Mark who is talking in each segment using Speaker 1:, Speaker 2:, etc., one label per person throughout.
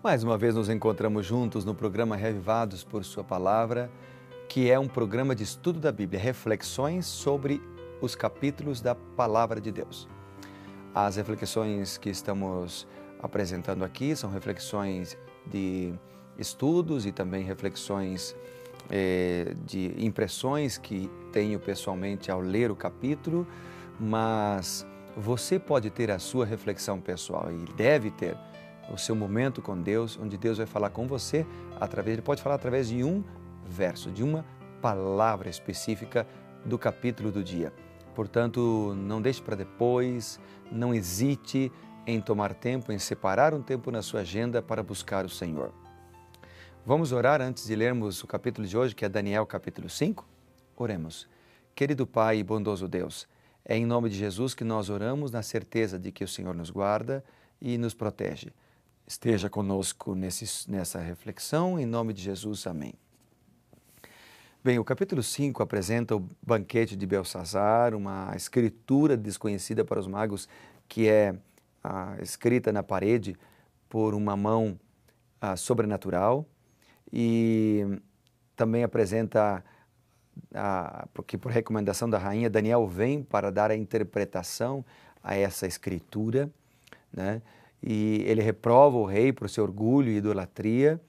Speaker 1: Mais uma vez nos encontramos juntos no programa Revivados por Sua Palavra, que é um programa de estudo da Bíblia, reflexões sobre os capítulos da Palavra de Deus. As reflexões que estamos apresentando aqui são reflexões de estudos e também reflexões de impressões que tenho pessoalmente ao ler o capítulo, mas você pode ter a sua reflexão pessoal e deve ter o seu momento com Deus, onde Deus vai falar com você ele pode falar através de um verso, de uma palavra específica do capítulo do dia. Portanto, não deixe para depois, não hesite em tomar tempo, em separar um tempo na sua agenda para buscar o Senhor. Vamos orar antes de lermos o capítulo de hoje, que é Daniel capítulo 5? Oremos. Querido Pai e bondoso Deus, é em nome de Jesus que nós oramos na certeza de que o Senhor nos guarda e nos protege. Esteja conosco nessa reflexão, em nome de Jesus, amém. Bem, o capítulo 5 apresenta o banquete de Beltsazar, uma escritura desconhecida para os magos, que é escrita na parede por uma mão sobrenatural, e também apresenta, porque por recomendação da rainha, Daniel vem para dar a interpretação a essa escritura, né? E ele reprova o rei por seu orgulho e idolatria,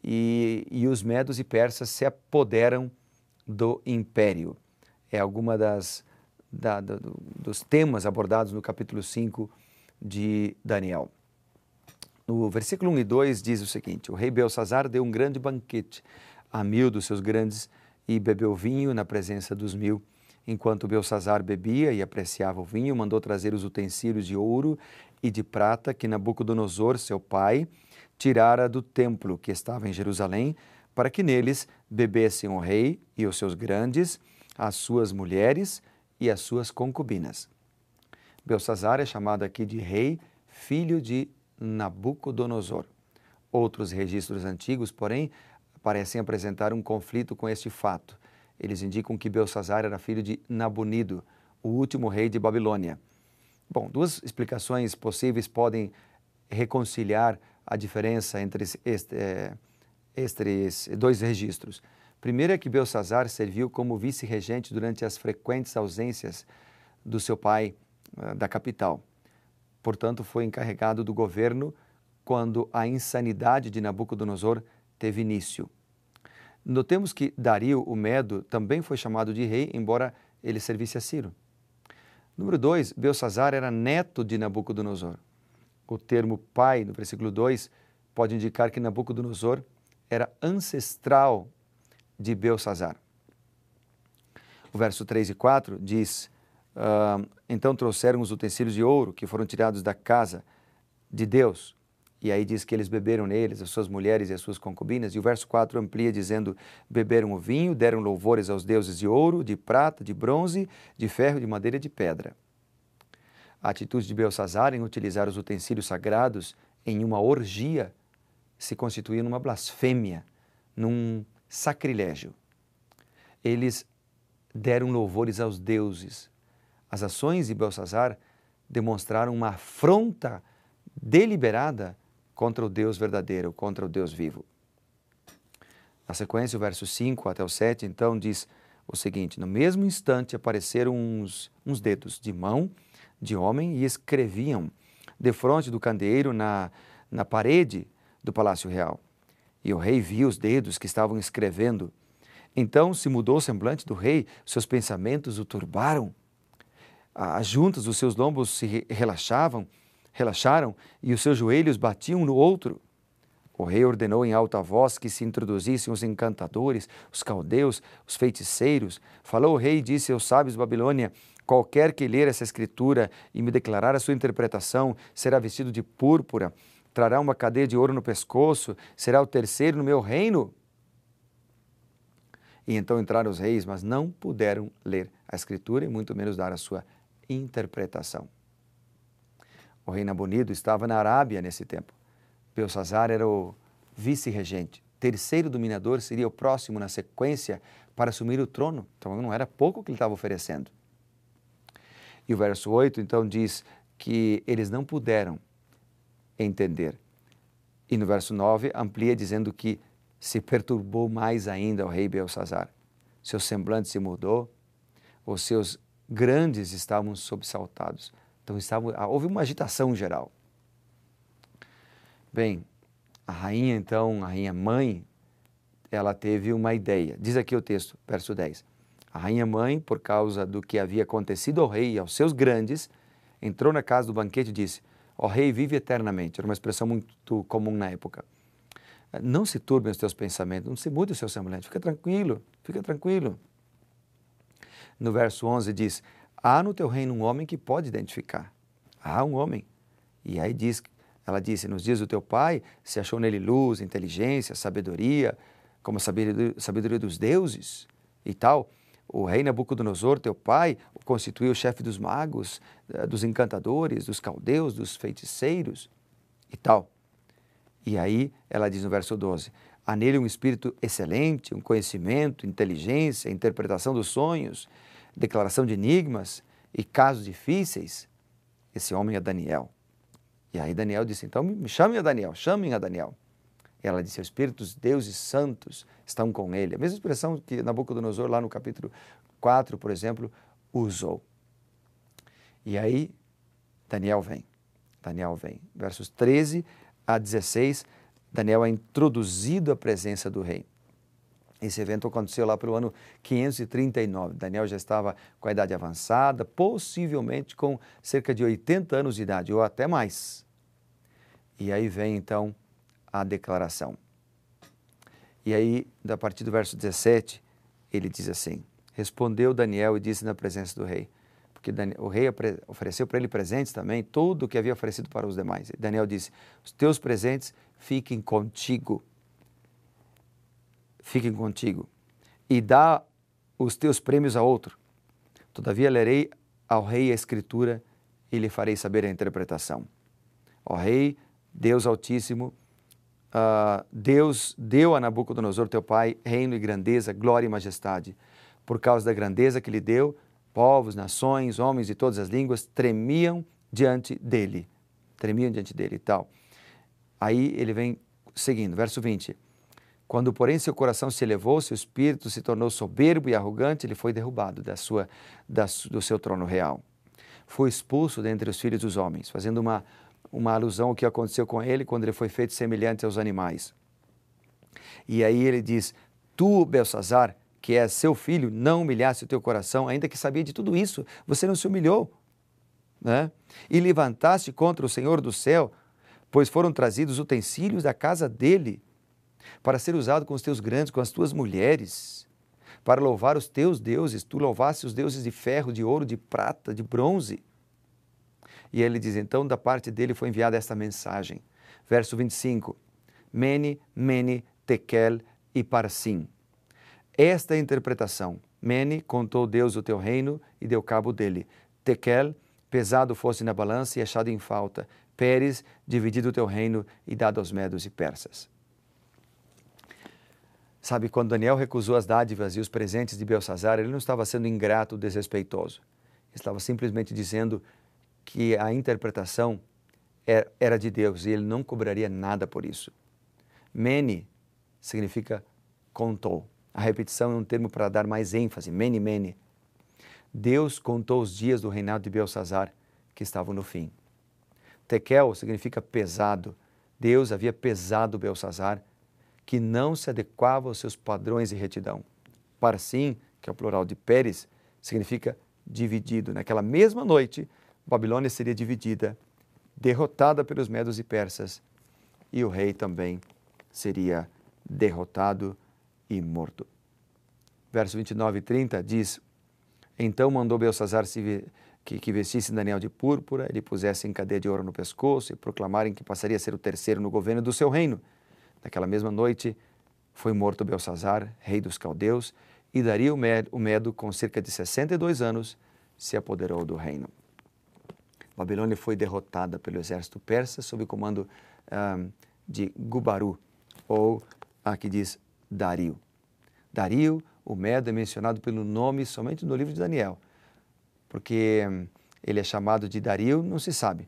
Speaker 1: e os medos e persas se apoderam do império. É alguma dos temas abordados no capítulo 5 de Daniel. No versículo 1 e 2 diz o seguinte: o rei Beltsazar deu um grande banquete a 1000 dos seus grandes e bebeu vinho na presença dos 1000. Enquanto Beltsazar bebia e apreciava o vinho, mandou trazer os utensílios de ouro e de prata que Nabucodonosor, seu pai, tirara do templo que estava em Jerusalém, para que neles bebessem o rei e os seus grandes, as suas mulheres e as suas concubinas. Beltsazar é chamado aqui de rei, filho de Nabucodonosor. Outros registros antigos, porém, parecem apresentar um conflito com este fato. Eles indicam que Beltsazar era filho de Nabonido, o último rei de Babilônia. Bom, duas explicações possíveis podem reconciliar a diferença entre estes dois registros. Primeiro é que Beltsazar serviu como vice-regente durante as frequentes ausências do seu pai da capital. Portanto, foi encarregado do governo quando a insanidade de Nabucodonosor teve início. Notemos que Dario, o Medo, também foi chamado de rei, embora ele servisse a Ciro. Número 2, Beltsazar era neto de Nabucodonosor. O termo pai, no versículo 2, pode indicar que Nabucodonosor era ancestral de Beltsazar. O verso 3 e 4 diz: então trouxeram os utensílios de ouro que foram tirados da casa de Deus. E aí diz que eles beberam neles, as suas mulheres e as suas concubinas. E o verso 4 amplia dizendo: beberam o vinho, deram louvores aos deuses de ouro, de prata, de bronze, de ferro, de madeira e de pedra. A atitude de Beltsazar em utilizar os utensílios sagrados em uma orgia se constituía numa blasfêmia, num sacrilégio. Eles deram louvores aos deuses. As ações de Beltsazar demonstraram uma afronta deliberada contra o Deus verdadeiro, contra o Deus vivo. Na sequência, o verso 5 até o 7, então, diz o seguinte: no mesmo instante apareceram uns dedos de mão de homem e escreviam defronte do candeeiro na parede do palácio real. E o rei viu os dedos que estavam escrevendo. Então se mudou o semblante do rei, seus pensamentos o turbaram. As juntas dos seus lombos se relaxaram e os seus joelhos batiam no outro. O rei ordenou em alta voz que se introduzissem os encantadores, os caldeus, os feiticeiros. Falou o rei e disse aos sábios de Babilônia: qualquer que ler essa escritura e me declarar a sua interpretação será vestido de púrpura, trará uma cadeia de ouro no pescoço, será o terceiro no meu reino. E então entraram os reis, mas não puderam ler a escritura e muito menos dar a sua interpretação. O rei Nabonido estava na Arábia nesse tempo. Beltsazar era o vice-regente. Terceiro dominador seria o próximo na sequência para assumir o trono. Então não era pouco que ele estava oferecendo. E o verso 8 então diz que eles não puderam entender. E no verso 9 amplia dizendo que se perturbou mais ainda o rei Belsazar. Seu semblante se mudou, os seus grandes estavam sobressaltados. Então houve uma agitação geral. Bem, a rainha então, a rainha mãe, ela teve uma ideia. Diz aqui o texto, verso 10. A rainha mãe, por causa do que havia acontecido ao rei e aos seus grandes, entrou na casa do banquete e disse: ó rei, vive eternamente. Era uma expressão muito comum na época. Não se turbem os teus pensamentos, não se mude o seu semblante, fica tranquilo, fica tranquilo. No verso 11 diz: há no teu reino um homem que pode identificar. Há um homem. E aí ela disse: nos dias do teu pai, se achou nele luz, inteligência, sabedoria, como a sabedoria dos deuses e tal. O rei Nabucodonosor, teu pai, o constituiu chefe dos magos, dos encantadores, dos caldeus, dos feiticeiros e tal. E aí ela diz no verso 12: há nele um espírito excelente, um conhecimento, inteligência, interpretação dos sonhos, declaração de enigmas e casos difíceis. Esse homem é Daniel. E aí Daniel disse: então me chamem a Daniel, chamem a Daniel. E ela disse: os espíritos, deuses santos estão com ele. A mesma expressão que Nabucodonosor, lá no capítulo 4, por exemplo, usou. E aí Daniel vem. Versos 13 a 16, Daniel é introduzido à presença do rei. Esse evento aconteceu lá pelo ano 539. Daniel já estava com a idade avançada, possivelmente com cerca de 80 anos de idade, ou até mais. E aí vem, então, a declaração. E aí, a partir do verso 17, ele diz assim: respondeu Daniel e disse na presença do rei, porque o rei ofereceu para ele presentes também, tudo o que havia oferecido para os demais. E Daniel disse: os teus presentes fiquem contigo, e dá os teus prêmios a outro. Todavia lerei ao rei a escritura e lhe farei saber a interpretação. Ó rei, Deus Altíssimo, Deus deu a Nabucodonosor, teu pai, reino e grandeza, glória e majestade. Por causa da grandeza que lhe deu, povos, nações, homens de todas as línguas tremiam diante dele e tal. Aí ele vem seguindo, verso 20. Quando, porém, seu coração se elevou, seu espírito se tornou soberbo e arrogante, ele foi derrubado do seu trono real. Foi expulso dentre os filhos dos homens, fazendo uma alusão ao que aconteceu com ele quando ele foi feito semelhante aos animais. E aí ele diz: tu, Belsazar, que és seu filho, não humilhaste o teu coração, ainda que sabia de tudo isso, você não se humilhou, né? E levantaste contra o Senhor do céu, pois foram trazidos utensílios da casa dele, para ser usado com os teus grandes, com as tuas mulheres, para louvar os teus deuses. Tu louvaste os deuses de ferro, de ouro, de prata, de bronze. E ele diz, então, da parte dele foi enviada esta mensagem. Verso 25. Mene, mene, tekel e parsim. Esta é a interpretação. Mene, contou Deus o teu reino e deu cabo dele. Tekel, pesado fosse na balança e achado em falta. Peres, dividido o teu reino e dado aos medos e persas. Sabe, quando Daniel recusou as dádivas e os presentes de Belsazar, ele não estava sendo ingrato ou desrespeitoso. Ele estava simplesmente dizendo que a interpretação era de Deus e ele não cobraria nada por isso. Mene significa contou. A repetição é um termo para dar mais ênfase. Mene, mene. Deus contou os dias do reinado de Belsazar, que estavam no fim. Tekel significa pesado. Deus havia pesado Belsazar, que não se adequava aos seus padrões de retidão. Parsim, que é o plural de Peres, significa dividido. Naquela mesma noite, Babilônia seria dividida, derrotada pelos medos e persas, e o rei também seria derrotado e morto. Verso 29 e 30 diz: então mandou Belsazar que vestisse Daniel de púrpura, ele pusesse em cadeia de ouro no pescoço e proclamarem que passaria a ser o terceiro no governo do seu reino. Naquela mesma noite foi morto Belsazar, rei dos caldeus, e Dario o Medo, com cerca de 62 anos, se apoderou do reino. Babilônia foi derrotada pelo exército persa sob o comando de Gubaru, ou aqui diz Dario. Dario, o Medo, é mencionado pelo nome somente no livro de Daniel, porque ele é chamado de Dario, não se sabe.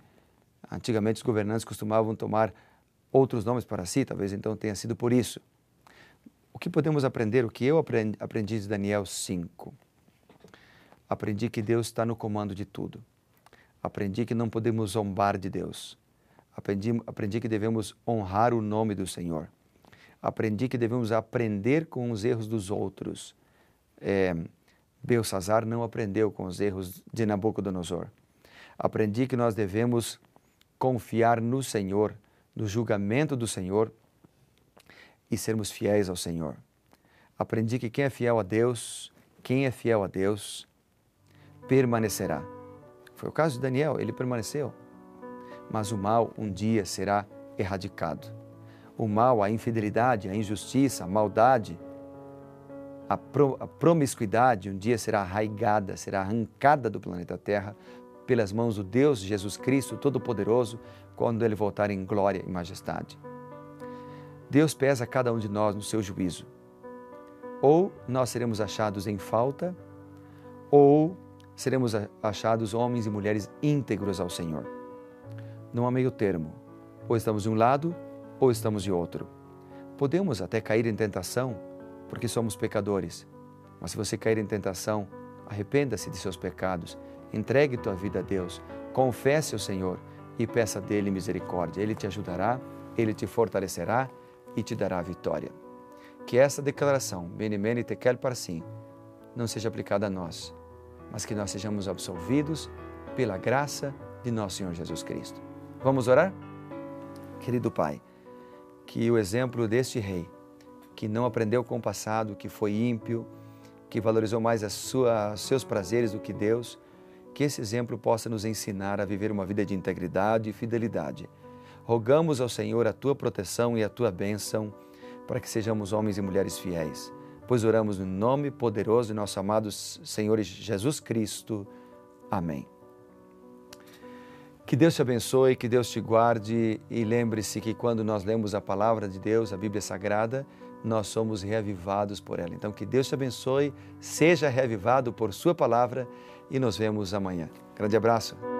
Speaker 1: Antigamente os governantes costumavam tomar outros nomes para si, talvez então tenha sido por isso. O que podemos aprender? O que eu aprendi de Daniel 5? Aprendi que Deus está no comando de tudo. Aprendi que não podemos zombar de Deus. Aprendi que devemos honrar o nome do Senhor. Aprendi que devemos aprender com os erros dos outros. Belsazar não aprendeu com os erros de Nabucodonosor. Aprendi que nós devemos confiar no Senhor, no julgamento do Senhor e sermos fiéis ao Senhor. Aprendi que quem é fiel a Deus, permanecerá. Foi o caso de Daniel, ele permaneceu. Mas o mal um dia será erradicado. O mal, a infidelidade, a injustiça, a maldade, a promiscuidade um dia será arraigada, será arrancada do planeta Terra pelas mãos do Deus Jesus Cristo Todo-Poderoso, quando Ele voltar em glória e majestade. Deus pesa cada um de nós no seu juízo. Ou nós seremos achados em falta, ou seremos achados homens e mulheres íntegros ao Senhor. Não há meio termo. Ou estamos de um lado, ou estamos de outro. Podemos até cair em tentação, porque somos pecadores. Mas se você cair em tentação, arrependa-se de seus pecados, entregue tua vida a Deus, confesse ao Senhor e peça dele misericórdia. Ele te ajudará, Ele te fortalecerá e te dará a vitória. Que essa declaração, Bene Mene Tekel Parsim, não seja aplicada a nós, mas que nós sejamos absolvidos pela graça de nosso Senhor Jesus Cristo. Vamos orar? Querido Pai, que o exemplo deste rei, que não aprendeu com o passado, que foi ímpio, que valorizou mais seus prazeres do que Deus, que esse exemplo possa nos ensinar a viver uma vida de integridade e fidelidade. Rogamos ao Senhor a Tua proteção e a Tua bênção para que sejamos homens e mulheres fiéis, pois oramos no nome poderoso de nosso amado Senhor Jesus Cristo. Amém. Que Deus te abençoe, que Deus te guarde e lembre-se que quando nós lemos a palavra de Deus, a Bíblia Sagrada, nós somos reavivados por ela. Então que Deus te abençoe, seja reavivado por sua palavra e nos vemos amanhã. Grande abraço.